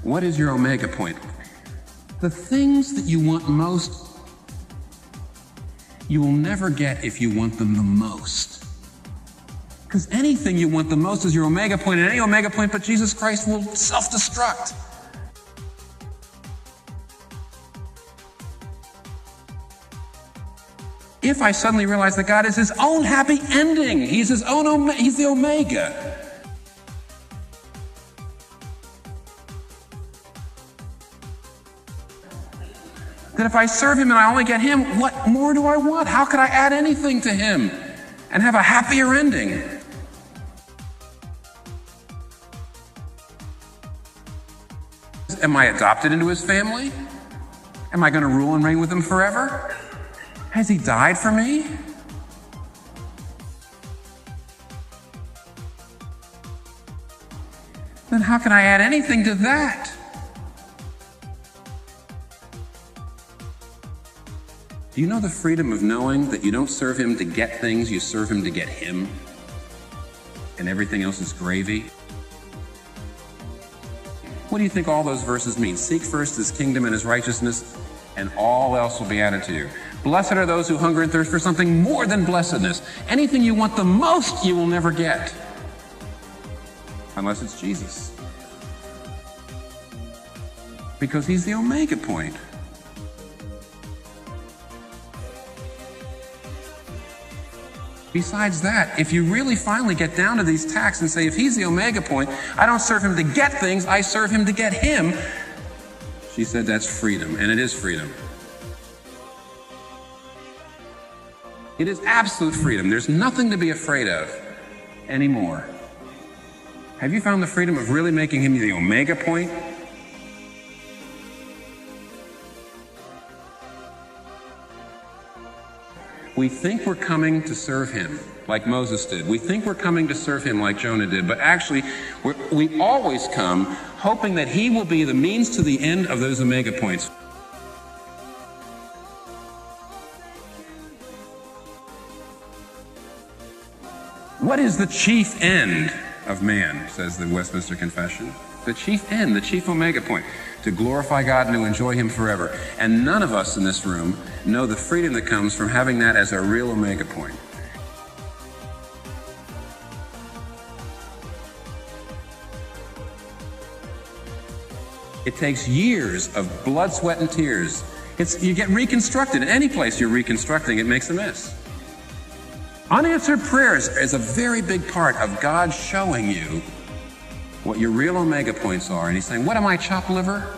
What is your omega point? The things that you want most, you will never get if you want them the most. Because anything you want the most is your omega point, and any omega point but Jesus Christ will self-destruct. If I suddenly realize that God is his own happy ending, he's his own, he's the omega. That if I serve him and I only get him, what more do I want? How could I add anything to him and have a happier ending? Am I adopted into his family? Am I going to rule and reign with him forever? Has he died for me? Then how can I add anything to that? Do you know the freedom of knowing that you don't serve him to get things, you serve him to get him? And everything else is gravy? What do you think all those verses mean? Seek first his kingdom and his righteousness, and all else will be added to you. Blessed are those who hunger and thirst for something more than blessedness. Anything you want the most, you will never get. Unless it's Jesus. Because he's the omega point. Besides that, if you really finally get down to these tacks and say, if he's the omega point, I don't serve him to get things, I serve him to get him. She said that's freedom, and it is freedom. It is absolute freedom. There's nothing to be afraid of anymore. Have you found the freedom of really making him the omega point? We think we're coming to serve him like Moses did. We think we're coming to serve him like Jonah did, but actually we always come hoping that he will be the means to the end of those omega points. What is the chief end of man, says the Westminster Confession? The chief end, the chief omega point, to glorify God and to enjoy him forever. And none of us in this room know the freedom that comes from having that as a real omega point. It takes years of blood, sweat, and tears. You get reconstructed. Any place you're reconstructing, it makes a mess. Unanswered prayers is a very big part of God showing you what your real omega points are. And he's saying, what am I, chopped liver?